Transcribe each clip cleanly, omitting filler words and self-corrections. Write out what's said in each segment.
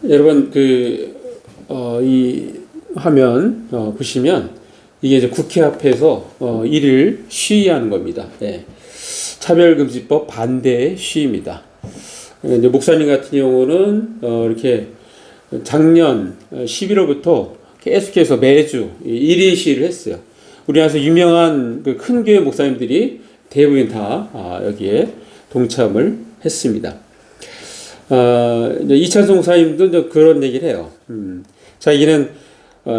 여러분, 이 화면, 보시면, 이게 이제 국회 앞에서, 1일 시위하는 겁니다. 예. 차별금지법 반대 시위입니다. 이제 목사님 같은 경우는, 이렇게 작년 11월부터 계속해서 매주 1일 시위를 했어요. 우리나라에서 유명한 그 큰 교회 목사님들이 대부분 다 여기에 동참을 했습니다. 이찬성 목사님도 그런 얘기를 해요. 자기는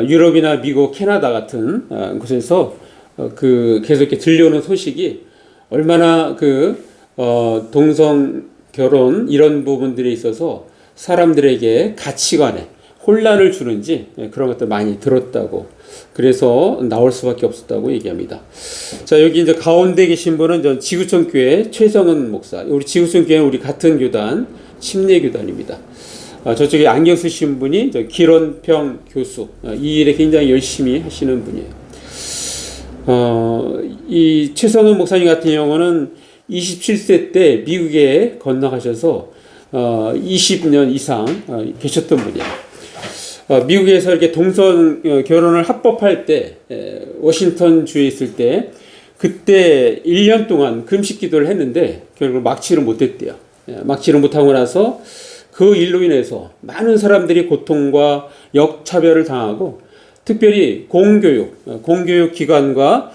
유럽이나 미국, 캐나다 같은 곳에서 계속 이렇게 들려오는 소식이 얼마나 동성 결혼 이런 부분들에 있어서 사람들에게 가치관에 혼란을 주는지 그런 것들 많이 들었다고, 그래서 나올 수밖에 없었다고 얘기합니다. 자, 여기 이제 가운데 계신 분은 지구촌 교회 최성은 목사. 우리 지구촌 교회는 우리 같은 교단 침례교단입니다. 저쪽에 안경 쓰신 분이 기론평 교수. 이 일에 굉장히 열심히 하시는 분이에요. 이 최성은 목사님 같은 경우는 27세 때 미국에 건너가셔서 20년 이상 계셨던 분이에요. 미국에서 이렇게 동성 결혼을 합법할 때, 워싱턴 주에 있을 때, 그때 1년 동안 금식 기도를 했는데 결국 막지를 못했대요. 막지를 못하고 나서 그 일로 인해서 많은 사람들이 고통과 역차별을 당하고, 특별히 공교육 기관과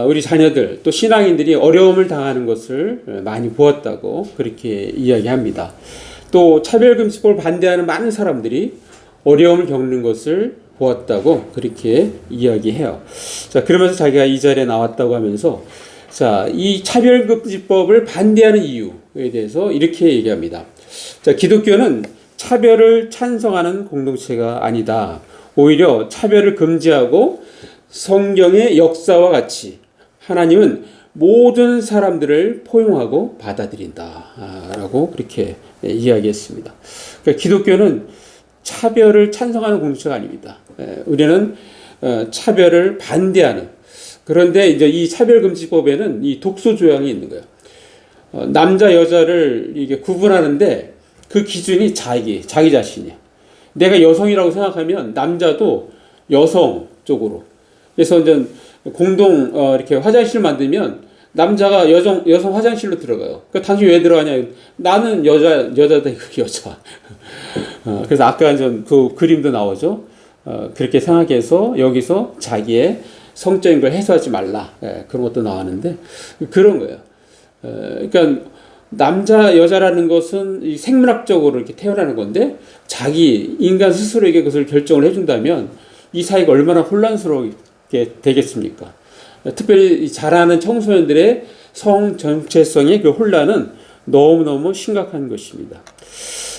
우리 자녀들 또 신앙인들이 어려움을 당하는 것을 많이 보았다고 그렇게 이야기합니다. 또 차별금지법을 반대하는 많은 사람들이 어려움을 겪는 것을 보았다고 그렇게 이야기해요. 자, 그러면서 자기가 이 자리에 나왔다고 하면서, 자, 이 차별금지법을 반대하는 이유에 대해서 이렇게 얘기합니다. 자, 기독교는 차별을 찬성하는 공동체가 아니다. 오히려 차별을 금지하고 성경의 역사와 같이 하나님은 모든 사람들을 포용하고 받아들인다. 라고 그렇게 이야기했습니다. 그러니까 기독교는 차별을 찬성하는 공동체가 아닙니다. 우리는 차별을 반대하는. 그런데 이제 이 차별금지법에는 이 독소 조항이 있는 거예요. 남자 여자를 이게 구분하는데 그 기준이 자기 자신이에요. 내가 여성이라고 생각하면 남자도 여성 쪽으로. 그래서 이제 이렇게 화장실 만들면 남자가 여성 화장실로 들어가요. 당신 왜 들어가냐? 나는 여자다, 여자. 그래서 아까 그 그림도 나오죠. 그렇게 생각해서 여기서 자기의 성적인 걸 해소하지 말라. 그런 것도 나왔는데, 그런 거예요. 그러니까 남자, 여자라는 것은 생물학적으로 이렇게 태어나는 건데, 자기 인간 스스로에게 그것을 결정을 해준다면 이 사회가 얼마나 혼란스럽게 되겠습니까? 특별히 자라는 청소년들의 성 전체성의 그 혼란은 너무너무 심각한 것입니다.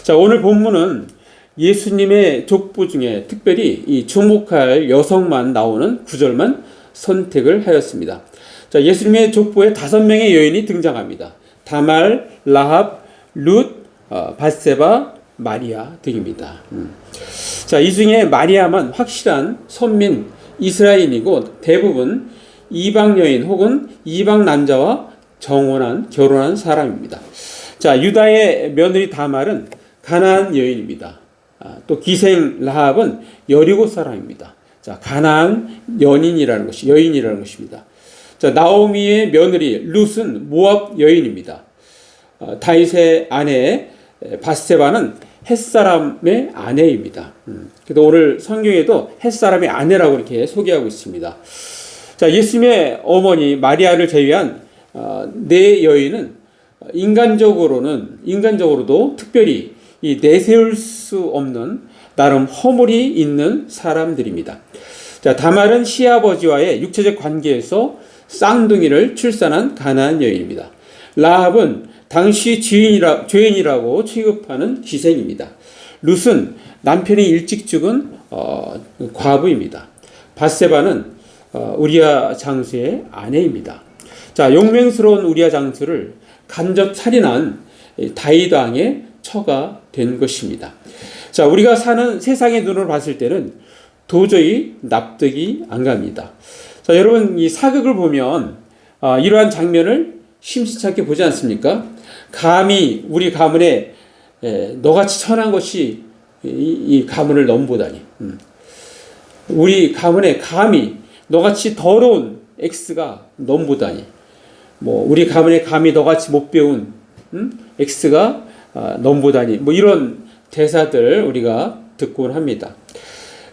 자, 오늘 본문은 예수님의 족보 중에 특별히 이 주목할 여성만 나오는 구절만 선택을 하였습니다. 자, 예수님의 족보에 5명의 여인이 등장합니다. 다말, 라합, 룻, 밧세바, 마리아 등입니다. 자, 이 중에 마리아만 확실한 선민 이스라엘인이고 대부분 이방 여인 혹은 이방 남자와 결혼한 사람입니다. 자, 유다의 며느리 다말은 가나안 여인입니다. 또 기생 라합은 여리고 사람입니다. 자, 가나안 여인이라는 것입니다. 자, 나오미의 며느리 룻은 모압 여인입니다. 다윗의 아내 밧세바는 햇사람의 아내입니다. 그래서 오늘 성경에도 햇사람의 아내라고 이렇게 소개하고 있습니다. 자, 예수님의 어머니 마리아를 제외한 4 여인은 인간적으로도 특별히 내세울 수 없는 나름 허물이 있는 사람들입니다. 자, 다말은 시아버지와의 육체적 관계에서 쌍둥이를 출산한 가나안 여인입니다. 라합은 당시 죄인이라고 취급하는 기생입니다. 룻은 남편이 일찍 죽은 과부입니다. 밧세바는 우리아 장수의 아내입니다. 자, 용맹스러운 우리아 장수를 간접 살인한 다윗 왕의 처가 된 것입니다. 자, 우리가 사는 세상의 눈으로 봤을 때는 도저히 납득이 안 갑니다. 자, 여러분, 이 사극을 보면 이러한 장면을 심시찮게 보지 않습니까? 감히 우리 가문에 너같이 천한 것이 이 가문을 넘보다니. 우리 가문에 감히 너같이 더러운 X가 넘보다니. 뭐 우리 가문에 감히 너같이 못 배운 X가 넘보다니. 뭐 이런 대사들 우리가 듣곤 합니다.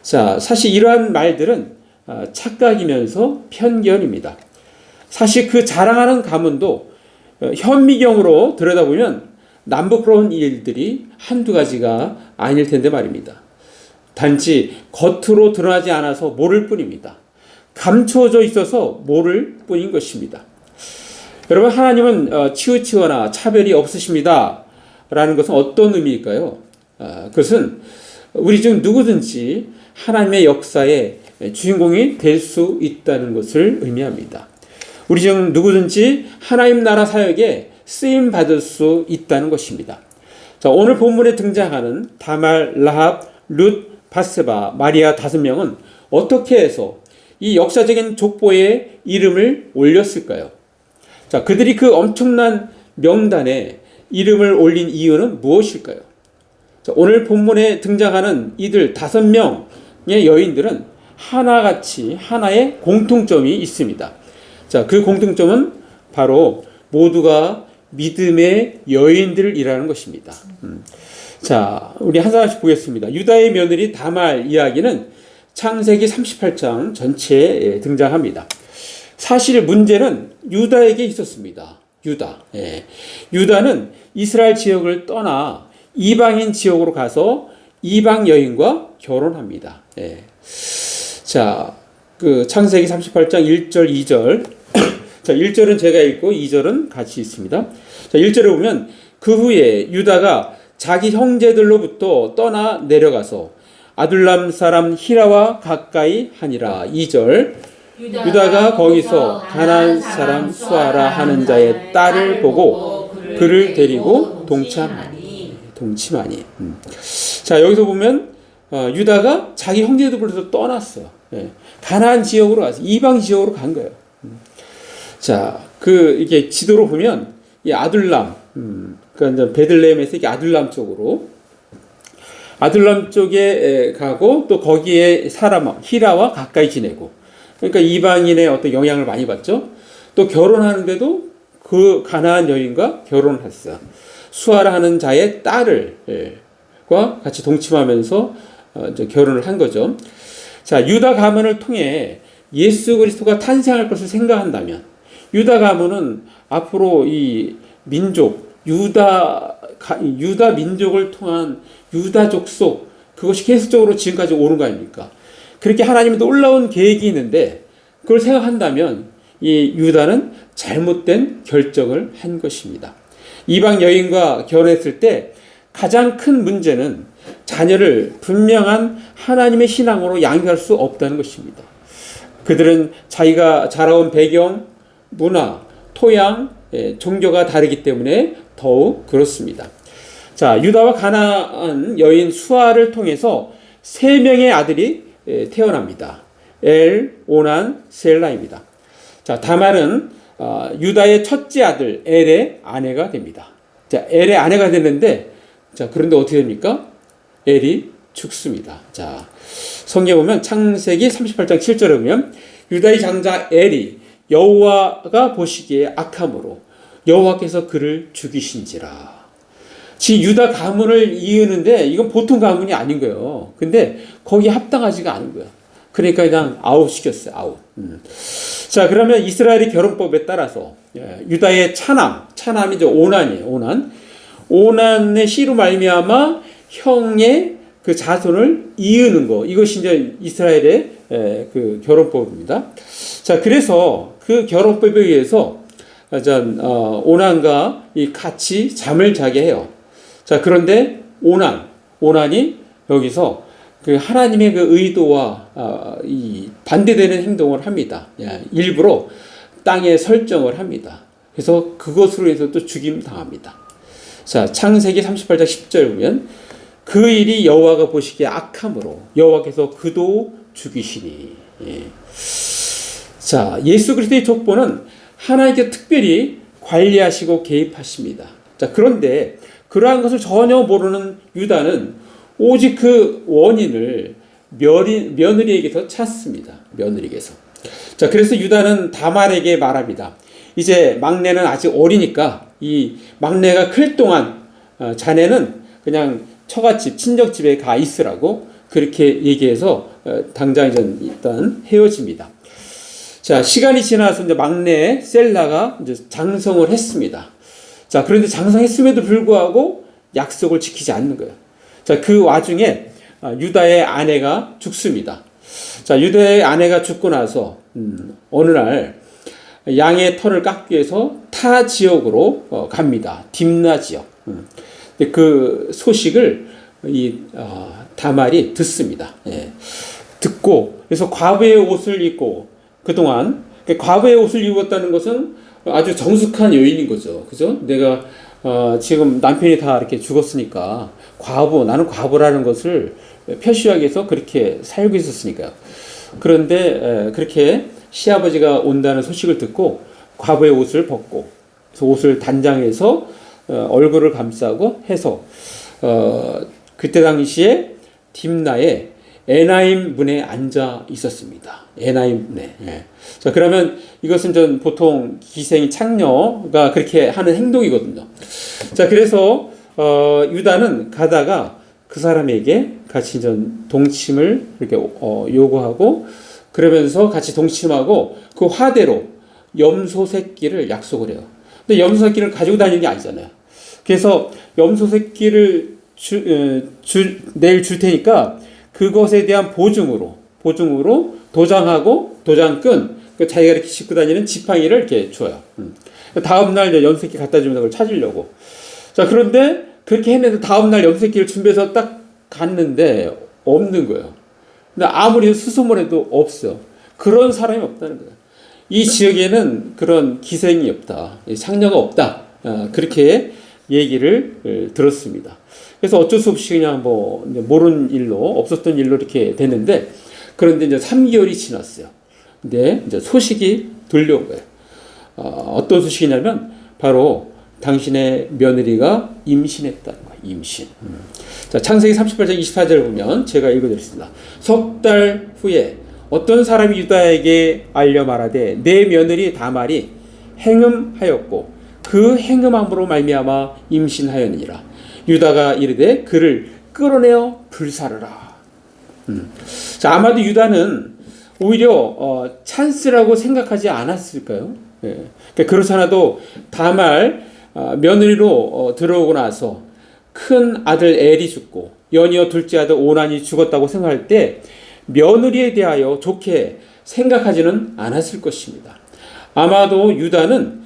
자, 사실 이러한 말들은 착각이면서 편견입니다. 사실 그 자랑하는 가문도 현미경으로 들여다보면 남부끄러운 일들이 한두 가지가 아닐 텐데 말입니다. 단지 겉으로 드러나지 않아서 모를 뿐입니다. 감춰져 있어서 모를 뿐인 것입니다. 여러분, 하나님은 치우치거나 차별이 없으십니다 라는 것은 어떤 의미일까요? 그것은 우리 중 누구든지 하나님의 역사의 주인공이 될 수 있다는 것을 의미합니다. 우리 중 누구든지 하나님 나라 사역에 쓰임 받을 수 있다는 것입니다. 자, 오늘 본문에 등장하는 다말, 라합, 룻, 바세바, 마리아 5명은 어떻게 해서 이 역사적인 족보에 이름을 올렸을까요? 자, 그들이 그 엄청난 명단에 이름을 올린 이유는 무엇일까요? 자, 오늘 본문에 등장하는 이들 5명의 여인들은 하나같이 하나의 공통점이 있습니다. 자, 그 공통점은 바로 모두가 믿음의 여인들이라는 것입니다. 자, 우리 한 사람씩 보겠습니다. 유다의 며느리 다말 이야기는 창세기 38장 전체에 등장합니다. 사실 문제는 유다에게 있었습니다. 유다는 이스라엘 지역을 떠나 이방인 지역으로 가서 이방 여인과 결혼합니다. 자, 그 창세기 38장 1절, 2절. 자, 1절은 제가 읽고 2절은 같이 있습니다. 자, 1절에 보면 그 후에 유다가 자기 형제들로부터 떠나 내려가서 아둘람 사람 히라와 가까이 하니라. 2절. 유다가 거기서 가나안 사람 수아라 하는 자의 딸을 보고 그를 데리고 동침하니. 자, 여기서 보면 유다가 자기 형제들로부터 떠났어요. 가나안 지역으로 가서 이방 지역으로 간 거예요. 자, 이게 지도로 보면 이 아둘람, 그러니까 베들레헴에서 이게 아둘람 쪽으로, 아둘람 쪽에 가고 또 거기에 사람 히라와 가까이 지내고, 그러니까 이방인의 어떤 영향을 많이 받죠. 또 결혼하는데도 그 가나안 여인과 결혼을 했어요. 수아라 하는 자의 딸과 같이 동침하면서 이제 결혼을 한 거죠. 자, 유다 가문을 통해 예수 그리스도가 탄생할 것을 생각한다면 유다 가문은 앞으로 이 민족, 유다 민족을 통한 유다 족속, 그것이 계속적으로 지금까지 오는 거 아닙니까? 그렇게 하나님의 놀라운 계획이 있는데 그걸 생각한다면 이 유다는 잘못된 결정을 한 것입니다. 이방 여인과 결혼했을 때 가장 큰 문제는 자녀를 분명한 하나님의 신앙으로 양육할 수 없다는 것입니다. 그들은 자기가 자라온 배경, 문화, 토양, 종교가 다르기 때문에 더욱 그렇습니다. 자, 유다와 가나안 여인 수아를 통해서 3명의 아들이 태어납니다. 엘, 오난, 셀라입니다. 자, 다말은 유다의 첫째 아들 엘의 아내가 됩니다. 자, 엘의 아내가 됐는데, 자, 그런데 어떻게 됩니까? 엘이 죽습니다. 자, 성경에 보면 창세기 38장 7절에 보면 유다의 장자 엘이 여호와가 보시기에 악함으로 여호와께서 그를 죽이신지라. 지 유다 가문을 이으는데 이건 보통 가문이 아닌 거예요. 근데 거기에 합당하지가 않은 거예요. 그러니까 그냥 아웃시켰어요. 아웃. 자, 그러면 이스라엘의 결혼법에 따라서 유다의 차남이 이제 오난이에요. 오난의 씨로 말미암아 형의 그 자손을 이으는 거, 이것이 이제 이스라엘의 그 결혼법입니다. 자, 그래서 그 결혼법에 의해서 오난과 같이 잠을 자게 해요. 자, 그런데 오난이 여기서 그 하나님의 그 의도와 이 반대되는 행동을 합니다. 일부러 땅에 설정을 합니다. 그래서 그것으로 해서 또 죽임 당합니다. 자, 창세기 38장 10절 보면 그 일이 여호와가 보시기에 악함으로 여호와께서 그도 죽이시니. 자, 예수 그리스도의 족보는 하나님께 특별히 관리하시고 개입하십니다. 자, 그런데 그러한 것을 전혀 모르는 유다는 오직 그 원인을 며느리에게서 찾습니다. 며느리에게서. 자, 그래서 유다는 다말에게 말합니다. 이제 막내는 아직 어리니까 이 막내가 클 동안 자네는 그냥 처갓집, 친정집에 가 있으라고 그렇게 얘기해서 당장 일단 헤어집니다. 자, 시간이 지나서 이제 막내 셀라가 이제 장성을 했습니다. 자, 그런데 장성했음에도 불구하고 약속을 지키지 않는 거예요. 자, 그 와중에 유다의 아내가 죽습니다. 자, 유다의 아내가 죽고 나서 어느 날 양의 털을 깎기 위해서 타 지역으로 갑니다. 딥나 지역. 근데 그 소식을 다말이 듣습니다. 예. 듣고 그래서 과부의 옷을 입고 그동안 과부의 옷을 입었다는 것은 아주 정숙한 여인인 거죠. 그죠? 내가 지금 남편이 다 이렇게 죽었으니까 나는 과부라는 것을 표시하기 위해서 그렇게 살고 있었으니까요. 그런데 그렇게 시아버지가 온다는 소식을 듣고 과부의 옷을 벗고 그 옷을 단장해서 얼굴을 감싸고 해서 그때 당시에 딥나에 에나임 문에 앉아 있었습니다. 에나임 문에. 예. 자, 그러면 이것은 전 보통 기생이 창녀가 그렇게 하는 행동이거든요. 자, 그래서 유다는 가다가 그 사람에게 같이 전 동침을 이렇게 요구하고 그러면서 같이 동침하고 그 화대로 염소 새끼를 약속을 해요. 근데 염소 새끼를 가지고 다니는 게 아니잖아요. 그래서 염소 새끼를 내일 줄 테니까 그것에 대한 보증으로 도장하고 도장끈 자기가 이렇게 싣고 다니는 지팡이를 이렇게 줘요. 다음날 염소 새끼 갖다 주면 그걸 찾으려고. 자, 그런데 그렇게 했는데 다음날 염소 새끼를 준비해서 딱 갔는데 없는 거예요. 근데 아무리 수소문해도 없어. 그런 사람이 없다는 거예요. 이 지역에는 그런 기생이 없다. 상녀가 없다. 그렇게 얘기를 들었습니다. 그래서 어쩔 수 없이 그냥 모르는 일로, 없었던 일로 이렇게 됐는데, 그런데 이제 3개월이 지났어요. 근데 이제 소식이 들려온 거예요. 어떤 소식이냐면, 바로 당신의 며느리가 임신했다는 거예요. 임신. 자, 창세기 38장 24절을 보면 제가 읽어드리겠습니다. 석 달 후에 어떤 사람이 유다에게 알려 말하되 내 며느리 다말이 행음하였고 그 행음함으로 말미암아 임신하였느니라. 유다가 이르되 그를 끌어내어 불사르라. 자, 아마도 유다는 오히려 찬스라고 생각하지 않았을까요? 예. 그러니까 그렇지 않아도 다말 며느리로 들어오고 나서 큰 아들 엘이 죽고 연이어 둘째 아들 오난이 죽었다고 생각할 때 며느리에 대하여 좋게 생각하지는 않았을 것입니다. 아마도 유다는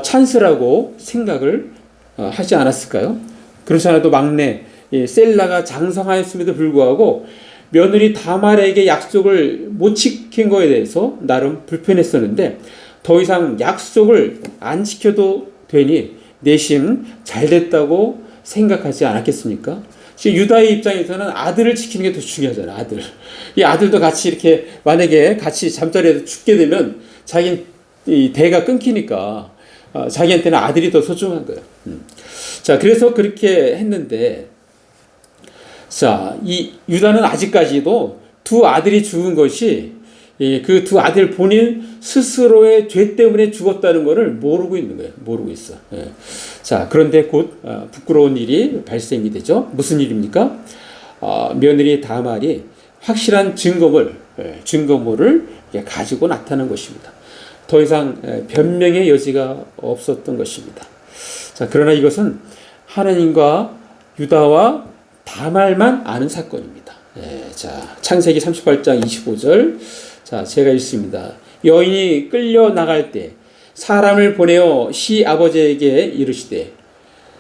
찬스라고 생각을 하지 않았을까요? 그렇지 않아도 막내 셀라가 장성하였음에도 불구하고 며느리 다말에게 약속을 못 지킨 거에 대해서 나름 불편했었는데 더 이상 약속을 안 지켜도 되니 내심 잘됐다고 생각하지 않았겠습니까? 유다의 입장에서는 아들을 지키는 게 더 중요하잖아요. 아들. 이 아들도 같이 이렇게 만약에 같이 잠자리에서 죽게 되면 자기 이 대가 끊기니까 자기한테는 아들이 더 소중한 거예요. 자, 그래서 그렇게 했는데, 자, 이 유다는 아직까지도 두 아들이 죽은 것이 그 두 아들 본인 스스로의 죄 때문에 죽었다는 것을 모르고 있는 거예요. 모르고 있어. 예. 자, 그런데 곧 부끄러운 일이 발생이 되죠. 무슨 일입니까? 며느리 다말이 확실한 증거물을 가지고 나타난 것입니다. 더 이상 변명의 여지가 없었던 것입니다. 자, 그러나 이것은 하나님과 유다와 다말만 아는 사건입니다. 예, 자, 창세기 38장 25절. 자, 제가 읽습니다. 여인이 끌려 나갈 때 사람을 보내어 시 아버지에게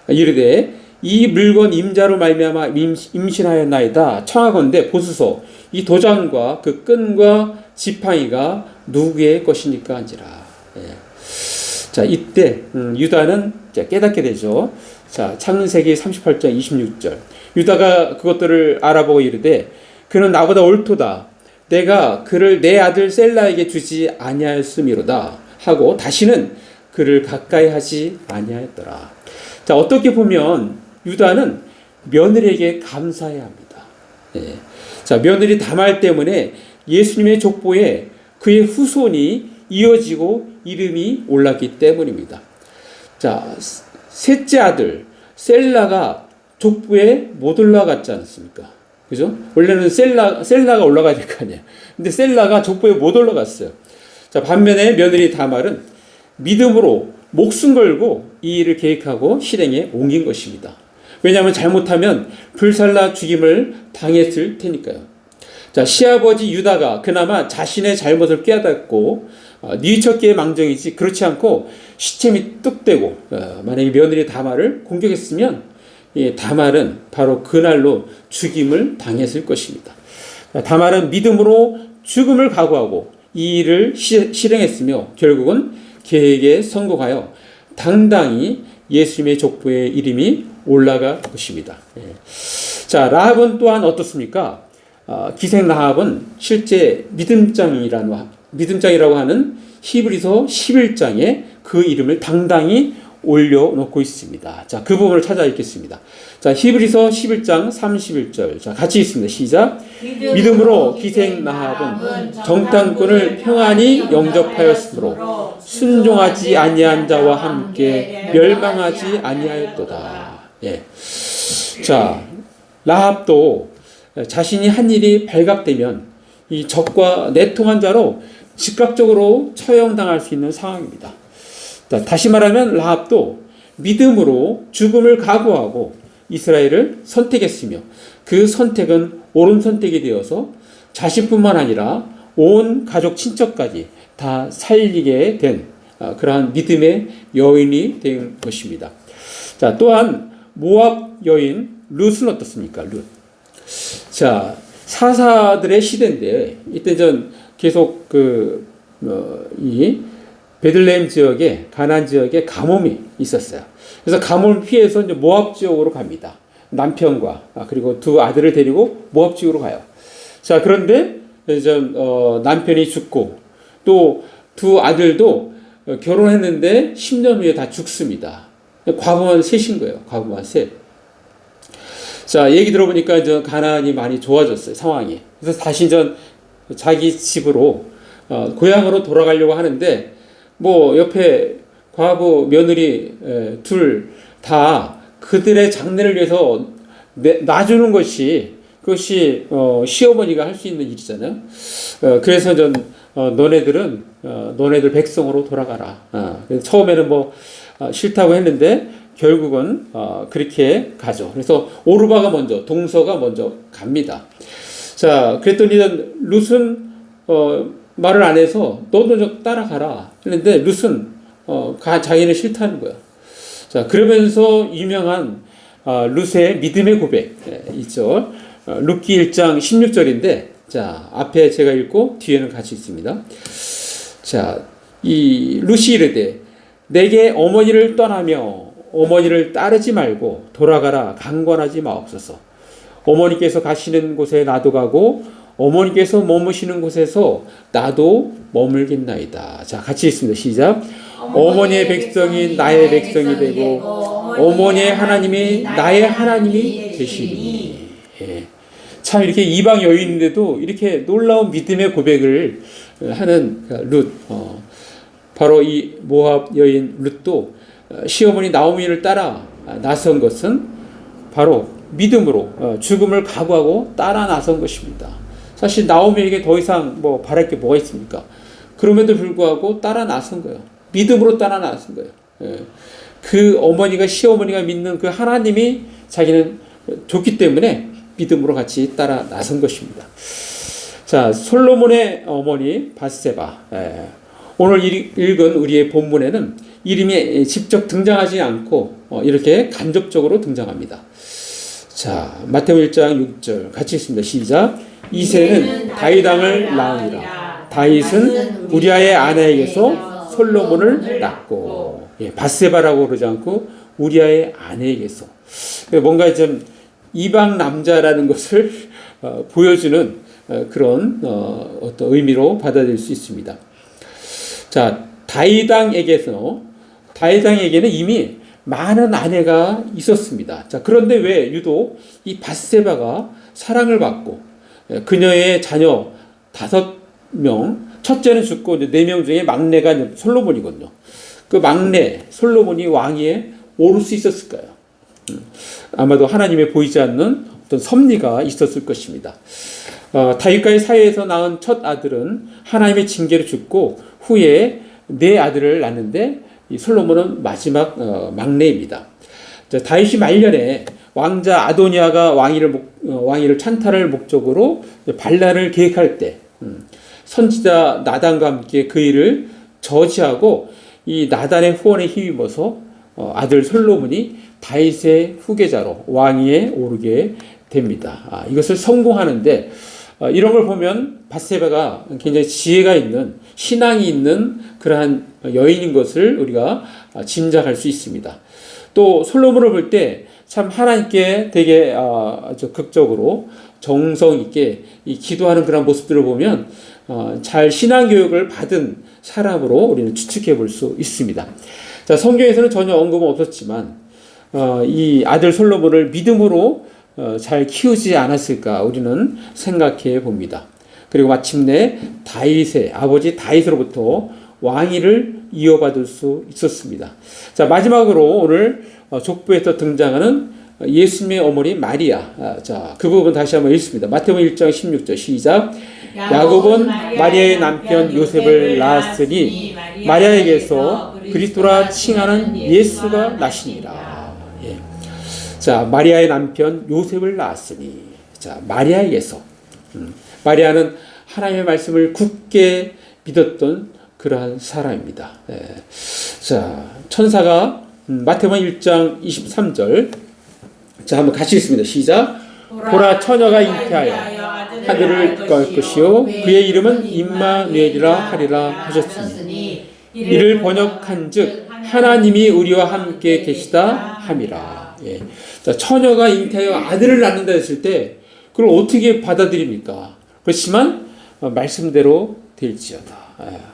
이르되 이 물건 임자로 말미암아 임신하였나이다. 청하건대 보소서 이 도장과 그 끈과 지팡이가 누구의 것이니까 한지라. 예. 자, 이때 유다는 깨닫게 되죠. 자, 창세기 38장 26절. 유다가 그것들을 알아보고 이르되 그는 나보다 옳도다. 내가 그를 내 아들 셀라에게 주지 아니하였음이로다 하고 다시는 그를 가까이 하지 아니하였더라. 자, 어떻게 보면 유다는 며느리에게 감사해야 합니다. 예. 자, 며느리 다말 때문에 예수님의 족보에 그의 후손이 이어지고 이름이 올랐기 때문입니다. 자, 셋째 아들 셀라가 족보에 못 올라갔지 않습니까? 그죠? 원래는 셀라가 올라가야 될 거 아니에요. 근데 셀라가 족보에 못 올라갔어요. 자, 반면에 며느리 다말은 믿음으로 목숨 걸고 이 일을 계획하고 실행에 옮긴 것입니다. 왜냐하면 잘못하면 불살라 죽임을 당했을 테니까요. 자, 시아버지 유다가 그나마 자신의 잘못을 깨닫고 뉘우쳤기에 망정이지 그렇지 않고 시체미 뚝대고 만약에 며느리 다말을 공격했으면 다말은 바로 그날로 죽임을 당했을 것입니다. 다말은 믿음으로 죽음을 각오하고 이 일을 실행했으며 결국은 계획에 성공하여 당당히 예수님의 족보에 이름이 올라갈 것입니다. 자, 라합은 또한 어떻습니까? 기생 라합은 실제 믿음장이라고 하는 히브리서 11장에 그 이름을 당당히 올려놓고 있습니다. 자, 그 부분을 찾아 읽겠습니다. 자, 히브리서 11장 31절. 자, 같이 읽습니다. 시작. 믿음으로 기생 라합은 정탐꾼을 평안히 영접하였으므로 순종하지 아니한 자와 함께 멸망하지 아니하였도다. 예. 자, 라합도 자신이 한 일이 발각되면 이 적과 내통한 자로 즉각적으로 처형당할 수 있는 상황입니다. 자, 다시 말하면 라합도 믿음으로 죽음을 각오하고 이스라엘을 선택했으며 그 선택은 옳은 선택이 되어서 자신뿐만 아니라 온 가족 친척까지 다 살리게 된 그러한 믿음의 여인이 된 것입니다. 자, 또한 모압 여인 룻은 어떻습니까? 룻. 자, 사사들의 시대인데 이때 전 계속 이 베들레헴 지역에 가나안 지역에 가뭄이 있었어요. 그래서 가뭄을 피해서 이제 모압 지역으로 갑니다. 남편과 그리고 두 아들을 데리고 모압 지역으로 가요. 자, 그런데 남편이 죽고 또 두 아들도 결혼했는데 10년 후에 다 죽습니다. 과부만 셋인 거예요. 과부만 셋. 자, 얘기 들어보니까 가나안이 많이 좋아졌어요. 상황이. 그래서 다시 자기 집으로 고향으로 돌아가려고 하는데 뭐 옆에 과부 며느리 둘 다 그들의 장래를 위해서 놔주는 것이 그것이 시어머니가 할 수 있는 일이잖아요. 그래서 너네들 백성으로 돌아가라. 처음에는 싫다고 했는데 결국은 그렇게 가죠. 그래서 오르바가 먼저 동서가 먼저 갑니다. 자, 그랬더니 룻은 말을 안 해서 너도 따라가라 했는데 룻은 자기는 싫다는 거야. 자, 그러면서 유명한 룻의 믿음의 고백 있죠. 룻기 1장 16절인데 자, 앞에 제가 읽고 뒤에는 같이 있습니다. 자, 이 룻이 이르되 내게 어머니를 떠나며 어머니를 따르지 말고 돌아가라 강권하지 마옵소서. 어머니께서 가시는 곳에 나도 가고 어머니께서 머무시는 곳에서 나도 머물겠나이다. 자, 같이 읽습니다. 시작. 어머니의 백성이 나의 백성이 되고 어머니의 하나님이 나의 하나님이 되시니. 예. 참 이렇게 이방 여인인데도 이렇게 놀라운 믿음의 고백을 하는 룻. 바로 이 모압 여인 룻도 시어머니 나오미를 따라 나선 것은 바로 믿음으로 죽음을 각오하고 따라 나선 것입니다. 사실 나오미에게 더 이상 바랄 게 뭐가 있습니까? 그럼에도 불구하고 따라 나선 거예요. 믿음으로 따라 나선 거예요. 예. 그 어머니가 시어머니가 믿는 그 하나님이 자기는 좋기 때문에 믿음으로 같이 따라 나선 것입니다. 자, 솔로몬의 어머니 밧세바. 예. 오늘 읽은 우리의 본문에는 이름이 직접 등장하지 않고 이렇게 간접적으로 등장합니다. 자, 마태복음 1장 6절 같이 읽습니다. 시작. 이새는 다윗 왕을 낳으니라. 다윗은 우리아의 아내에게서 솔로몬을 낳고. 예, 밧세바라고 그러지 않고 우리아의 아내에게서. 뭔가 좀 이방 남자라는 것을 보여주는 그런 어떤 의미로 받아들일 수 있습니다. 자, 다윗 왕에게는 이미 많은 아내가 있었습니다. 자, 그런데 왜 유독 이 밧세바가 사랑을 받고 그녀의 자녀 5명, 첫째는 죽고 4명 중에 막내가 솔로몬이거든요. 그 막내 솔로몬이 왕위에 오를 수 있었을까요? 아마도 하나님의 보이지 않는 어떤 섭리가 있었을 것입니다. 다윗과의 사이에서 낳은 첫 아들은 하나님의 징계로 죽고 후에 4아들을 낳는데 이 솔로몬은 마지막 막내입니다. 다윗이 말년에 왕자 아도니아가 왕위를 찬탈할 목적으로 반란을 계획할 때 선지자 나단과 함께 그 일을 저지하고 이 나단의 후원에 힘입어서 아들 솔로몬이 다윗의 후계자로 왕위에 오르게 됩니다. 이것을 성공하는데 이런 걸 보면 밧세바가 굉장히 지혜가 있는 신앙이 있는 그러한 여인인 것을 우리가 짐작할 수 있습니다. 또 솔로몬을 볼 때 참 하나님께 되게 아주 극적으로 정성 있게 기도하는 그런 모습들을 보면 잘 신앙 교육을 받은 사람으로 우리는 추측해 볼 수 있습니다. 자, 성경에서는 전혀 언급은 없었지만 이 아들 솔로몬을 믿음으로 잘 키우지 않았을까 우리는 생각해 봅니다. 그리고 마침내 다윗의 아버지 다윗으로부터 왕위를 이어받을 수 있었습니다. 자, 마지막으로 오늘 족보에서 등장하는 예수님의 어머니 마리아. 자, 그 부분 다시 한번 읽습니다. 마태복음 1장 16절 시작. 야곱은 마리아의 남편 요셉을 낳았으니 마리아에게서 그리스도라 칭하는 예수가 나시니라. 예. 자, 마리아의 남편 요셉을 낳았으니, 자, 마리아에게서. 마리아는 하나님의 말씀을 굳게 믿었던 그러한 사람입니다. 예. 자, 천사가 마태복음 1장 23절. 자, 한번 같이 읽습니다. 시작. 보라, 처녀가 잉태하여 하늘을 걸 것이요 그의 이름은 임마누엘이라 하리라 하셨으니 이를 번역한즉 하나님이 우리와 함께 계시다 함이라. 예. 자, 처녀가 잉태하여 아들을 낳는다 했을 때 그걸 어떻게 받아들입니까? 그렇지만 말씀대로 될지어다.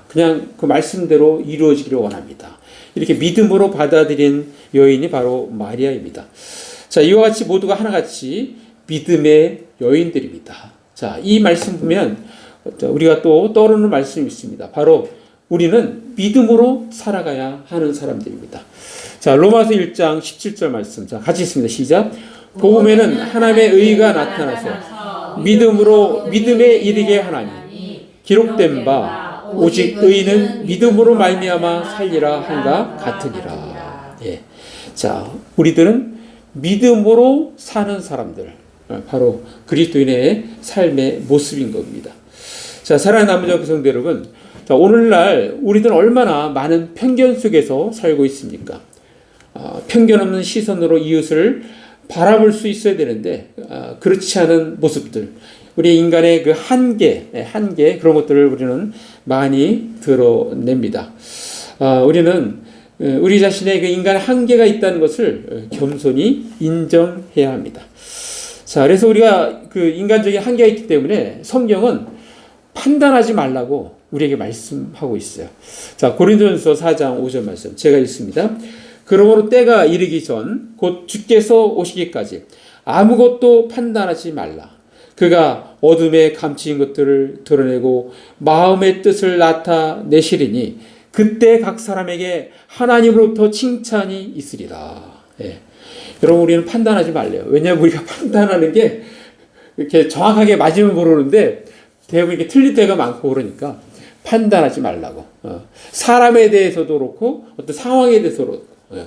그냥 그 말씀대로 이루어지기를 원합니다. 이렇게 믿음으로 받아들인 여인이 바로 마리아입니다. 자, 이와 같이 모두가 하나같이 믿음의 여인들입니다. 자, 이 말씀 보면 우리가 또 떠오르는 말씀이 있습니다. 바로 우리는 믿음으로 살아가야 하는 사람들입니다. 자, 로마서 1장 17절 말씀. 자, 같이 읽습니다. 시작. 복음에는 하나님의 의가 나타나서 믿음에 이르게 하나니 기록된 바 오직 의인은 믿음으로 말미암아 살리라 한가 같으니라. 예. 자, 우리들은 믿음으로 사는 사람들, 바로 그리스도인의 삶의 모습인 겁니다. 자, 사랑하는 남녀 성도 여러분, 자, 오늘날 우리들은 얼마나 많은 편견 속에서 살고 있습니까? 편견 없는 시선으로 이웃을 바라볼 수 있어야 되는데 그렇지 않은 모습들, 우리 인간의 그 한계 그런 것들을 우리는 많이 드러냅니다. 우리는 우리 자신의 그 인간의 한계가 있다는 것을 겸손히 인정해야 합니다. 자, 그래서 우리가 그 인간적인 한계가 있기 때문에 성경은 판단하지 말라고 우리에게 말씀하고 있어요. 자, 고린도전서 4장 5절 말씀 제가 읽습니다. 그러므로 때가 이르기 전 곧 주께서 오시기까지 아무것도 판단하지 말라. 그가 어둠에 감추인 것들을 드러내고 마음의 뜻을 나타내시리니 그때 각 사람에게 하나님으로부터 칭찬이 있으리라. 예. 여러분, 우리는 판단하지 말래요. 왜냐하면 우리가 판단하는 게 이렇게 정확하게 맞으면 모르는데 대부분 이렇게 틀릴 때가 많고 그러니까 판단하지 말라고. 사람에 대해서도 그렇고 어떤 상황에 대해서도 그렇고. 예.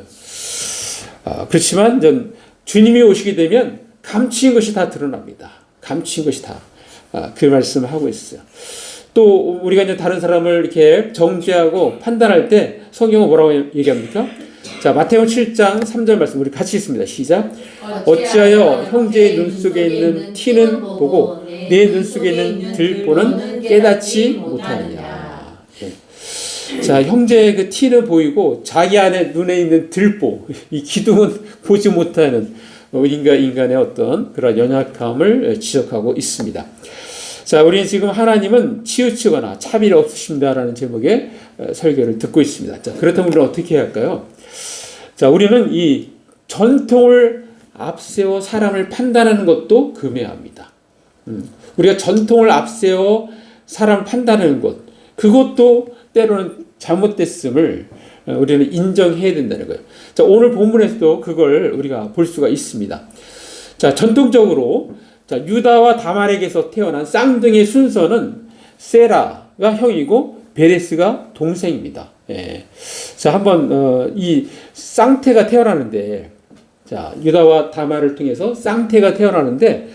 그렇지만 주님이 오시게 되면 감추인 것이 다 드러납니다. 감추인 것이 다. 그 말씀을 하고 있어요. 또 우리가 이제 다른 사람을 이렇게 정죄하고 판단할 때 성경은 뭐라고 얘기합니까? 자, 마태복음 7장 3절 말씀 우리 같이 읽습니다. 시작. 어찌하여 형제의 눈 속에 있는 티는 보고 내 눈 속에 있는 들보는 깨닫지 못하느냐. 네. 자, 형제의 그 티는 보이고 자기 안에 눈에 있는 들보, 이 기둥은 보지 못하는 인간의 어떤 그런 연약함을 지적하고 있습니다. 자, 우리는 지금 하나님은 치우치거나 차별이 없으십니다라는 제목의 설교를 듣고 있습니다. 자, 그렇다면 우리는 어떻게 해야 할까요? 자, 우리는 이 전통을 앞세워 사람을 판단하는 것도 금해야 합니다. 우리가 전통을 앞세워 사람을 판단하는 것, 그것도 때로는 잘못됐음을 우리는 인정해야 된다는 거예요. 자, 오늘 본문에서도 그걸 우리가 볼 수가 있습니다. 자, 전통적으로 자, 유다와 다말에게서 태어난 쌍둥이의 순서는 세라가 형이고 베레스가 동생입니다. 예. 자, 한번 이 쌍태가 태어나는데, 자, 유다와 다말을 통해서 쌍태가 태어나는데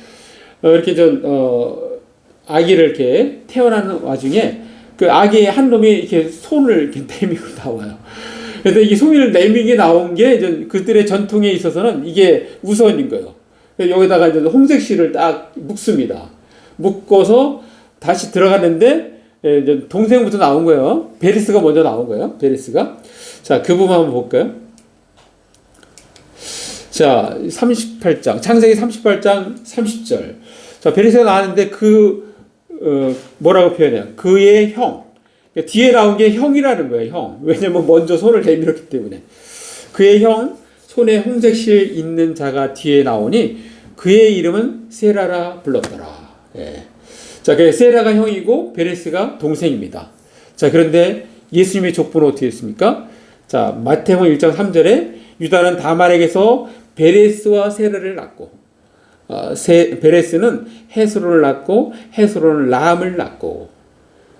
이렇게 아기를 이렇게 태어나는 와중에 그 아기의 한 놈이 이렇게 손을 이렇게 내밀고 나와요. 근데 이 손을 내밀게 나온 게 이제 그들의 전통에 있어서는 이게 우선인 거예요. 여기다가 이제 홍색실을 딱 묶습니다. 묶어서 다시 들어갔는데 이제 동생부터 나온 거예요. 베레스가 먼저 나온 거예요. 베레스가. 자, 그 부분 한번 볼까요? 자, 38장, 창세기 38장 30절. 자, 베레스가 나왔는데 뭐라고 표현해요? 그의 형. 그러니까 뒤에 나온 게 형이라는 거예요, 형. 왜냐면 먼저 손을 내밀었기 때문에. 그의 형, 손에 홍색실 있는 자가 뒤에 나오니 그의 이름은 세라라 불렀더라. 예. 자, 그 세라가 형이고 베레스가 동생입니다. 자, 그런데 예수님의 족보는 어떻게 했습니까? 자, 마태복음 1장 3절에 유다는 다말에게서 베레스와 세라를 낳고 베레스는 헤스론을 낳고 헤스론은 람을 낳고,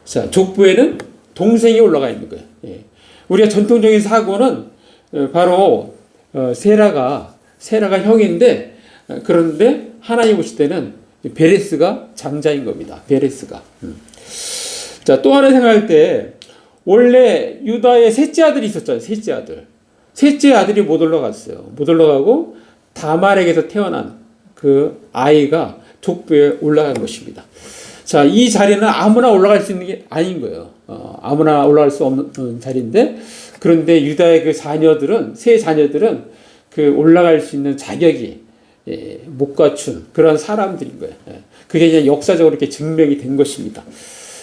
자, 족보에는 동생이 올라가 있는 거예요. 예. 우리가 전통적인 사고는 바로 세라가 형인데, 그런데 하나님 보실 때는 베레스가 장자인 겁니다. 베레스가. 자, 또 하나 생각할 때 원래 유다의 셋째 아들이 있었잖아요. 셋째 아들이 못 올라갔어요. 못 올라가고 다말에게서 태어난 그 아이가 족보에 올라간 것입니다. 자, 이 자리는 아무나 올라갈 수 있는 게 아닌 거예요. 아무나 올라갈 수 없는 자리인데, 그런데 유다의 세 자녀들은 그 올라갈 수 있는 자격이 못 갖춘 그런 사람들인 거예요. 그게 이제 역사적으로 이렇게 증명이 된 것입니다.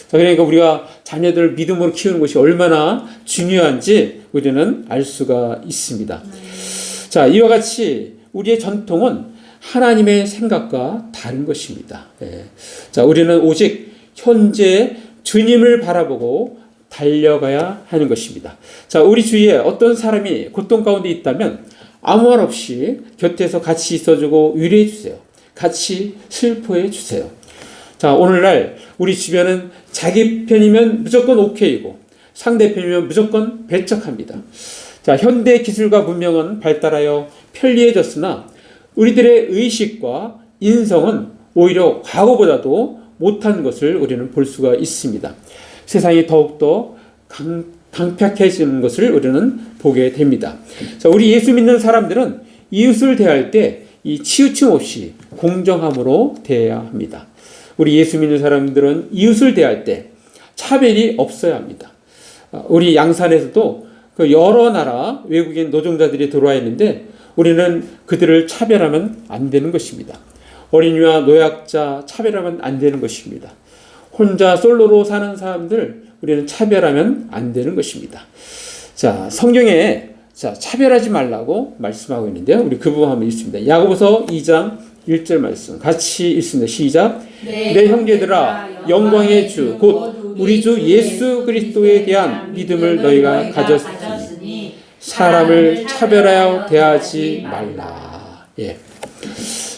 자, 그러니까 우리가 자녀들을 믿음으로 키우는 것이 얼마나 중요한지 우리는 알 수가 있습니다. 자, 이와 같이 우리의 전통은 하나님의 생각과 다른 것입니다. 자, 우리는 오직 현재 주님을 바라보고 달려가야 하는 것입니다. 자, 우리 주위에 어떤 사람이 고통 가운데 있다면 아무 말 없이 곁에서 같이 있어주고 위로해 주세요. 같이 슬퍼해 주세요. 자, 오늘날 우리 주변은 자기 편이면 무조건 오케이고 상대편이면 무조건 배척합니다. 자, 현대 기술과 문명은 발달하여 편리해졌으나 우리들의 의식과 인성은 오히려 과거보다도 못한 것을 우리는 볼 수가 있습니다. 세상이 더욱더 강팍해지는 것을 우리는 보게 됩니다. 자, 우리 예수 믿는 사람들은 이웃을 대할 때 이 치우침 없이 공정함으로 대해야 합니다. 우리 예수 믿는 사람들은 이웃을 대할 때 차별이 없어야 합니다. 우리 양산에서도 그 여러 나라 외국인 노동자들이 들어와 있는데 우리는 그들을 차별하면 안 되는 것입니다. 어린이와 노약자 차별하면 안 되는 것입니다. 혼자 솔로로 사는 사람들 우리는 차별하면 안 되는 것입니다. 자, 성경에 차별하지 말라고 말씀하고 있는데요. 우리 그 부분 한번 읽습니다. 야고보서 2장 1절 말씀 같이 읽습니다. 시작. 내 형제들아, 영광의 주 곧 우리 주 예수 그리스도에 대한 믿음을 너희가 가졌으니 사람을 차별하여 대하지 말라. 예.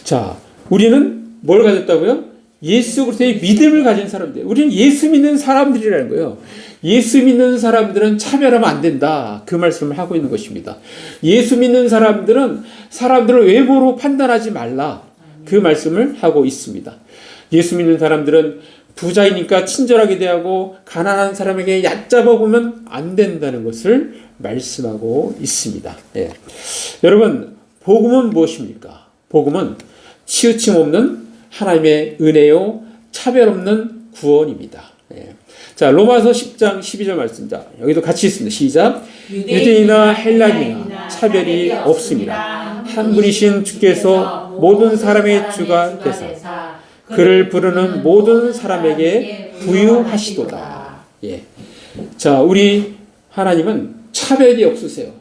자, 우리는 뭘 가졌다고요? 예수 그리스도의 믿음을 가진 사람들. 우리는 예수 믿는 사람들이라는 거예요. 예수 믿는 사람들은 차별하면 안 된다. 그 말씀을 하고 있는 것입니다. 예수 믿는 사람들은 사람들을 외모로 판단하지 말라. 그 말씀을 하고 있습니다. 예수 믿는 사람들은 부자이니까 친절하게 대하고 가난한 사람에게 얕잡아 보면 안 된다는 것을 말씀하고 있습니다. 예. 여러분, 복음은 무엇입니까? 복음은 치우침 없는 하나님의 은혜요, 차별 없는 구원입니다. 예. 자, 로마서 10장 12절 말씀. 자, 여기도 같이 있습니다. 시작. 유대인이나 헬라인이나 차별이 없습니다. 한 분이신 주께서 모든 사람의 주가 되사 그를 부르는 모든 사람에게 부유하시도다. 예. 자, 우리 하나님은 차별이 없으세요.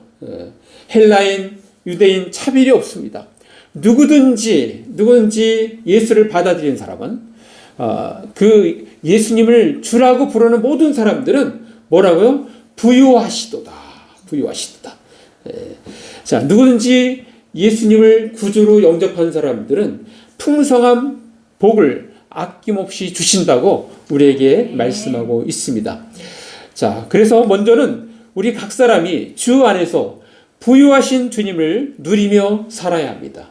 헬라인, 유대인 차별이 없습니다. 누구든지 예수를 받아들인 사람은 그 예수님을 주라고 부르는 모든 사람들은 뭐라고요? 부유하시도다. 자, 누구든지 예수님을 구주로 영접한 사람들은 풍성한 복을 아낌없이 주신다고 우리에게 말씀하고 있습니다. 자, 그래서 먼저는 우리 각 사람이 주 안에서 부유하신 주님을 누리며 살아야 합니다.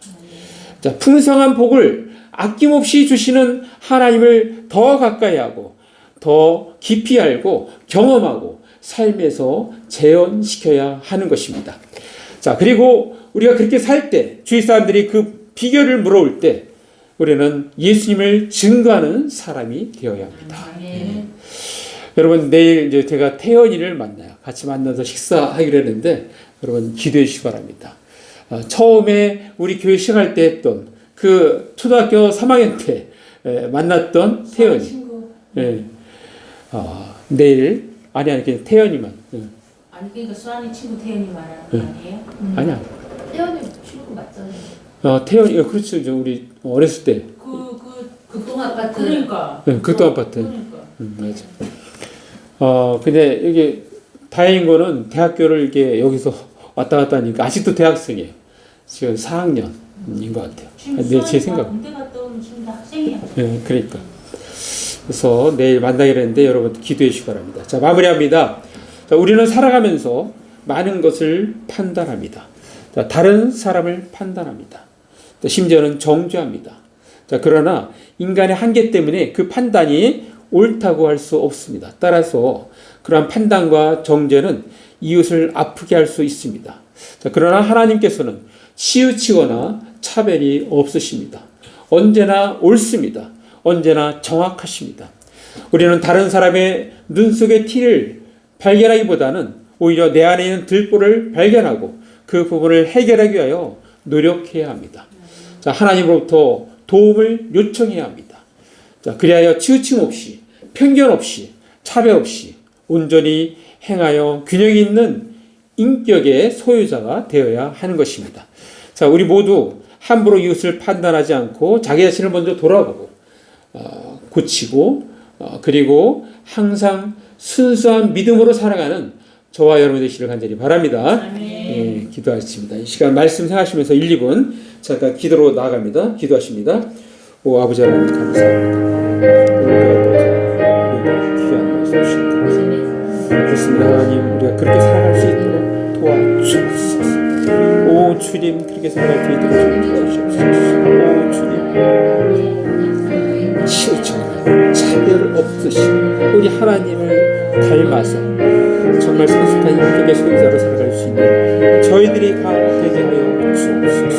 자, 풍성한 복을 아낌없이 주시는 하나님을 더 가까이 하고 더 깊이 알고 경험하고 삶에서 재현시켜야 하는 것입니다. 자, 그리고 우리가 그렇게 살 때 주위 사람들이 그 비결을 물어올 때 우리는 예수님을 증거하는 사람이 되어야 합니다. 여러분, 내일 이제 제가 태연이를 만나요. 같이 만나서 식사하기로 했는데 여러분 기도해 주시기 바랍니다. 처음에 우리 교회 시작할 때 했던 그 초등학교 3학년 때 만났던 태연이. 예. 내일 아니 그냥 태연이만. 아니 그러니까 수환이 친구 태연이 말하는 거 아니에요? 아니야. 태연이 친구 맞잖아요. 태연이 그렇죠. 우리 어렸을 때. 극동 아파트. 그러니까. 네, 극동 아파트. 그러니까. 맞아. 근데 이게 다행인 거는 대학교를 이렇게 여기서 왔다 갔다 하니까 아직도 대학생이에요. 지금 4학년인 것 같아요. 근데 제 생각. 군대 갔다 오면 지금 다 학생이야. 네, 그러니까. 그래서 내일 만나기로 했는데 여러분 기도해 주시기 바랍니다. 자, 마무리합니다. 자, 우리는 살아가면서 많은 것을 판단합니다. 자, 다른 사람을 판단합니다. 자, 심지어는 정죄합니다. 자, 그러나 인간의 한계 때문에 그 판단이 옳다고 할 수 없습니다. 따라서 그러한 판단과 정죄는 이웃을 아프게 할 수 있습니다. 자, 그러나 하나님께서는 치우치거나 차별이 없으십니다. 언제나 옳습니다. 언제나 정확하십니다. 우리는 다른 사람의 눈 속의 티를 발견하기보다는 오히려 내 안에 있는 들보를 발견하고 그 부분을 해결하기 위하여 노력해야 합니다. 자, 하나님으로부터 도움을 요청해야 합니다. 자, 그리하여 치우침 없이, 편견 없이, 차별 없이 온전히 행하여 균형 있는 인격의 소유자가 되어야 하는 것입니다. 자, 우리 모두 함부로 이웃을 판단하지 않고 자기 자신을 먼저 돌아보고 고치고 그리고 항상 순수한 믿음으로 살아가는 저와 여러분 되시기를 간절히 바랍니다. 예, 기도하십니다. 이 시간 말씀 생각하시면서 1, 2분 잠깐 기도로 나아갑니다. 기도하십니다. 오 아버지 하나님 감사합니다. 우리가 귀한 말씀 주시옵소서. 그렇습니다. 하나님 우리가 그렇게 살아갈 수 있도록 도와주옵소서. 오 주님 그렇게 살아갈 수 있도록 도와주옵소서. 오 주님 치우치거나 차별 없으시 우리 하나님을 닮아서 정말 성숙한 인격의 소유자로 살아갈 수 있는 저희들이 다 되게 하여 주옵소서.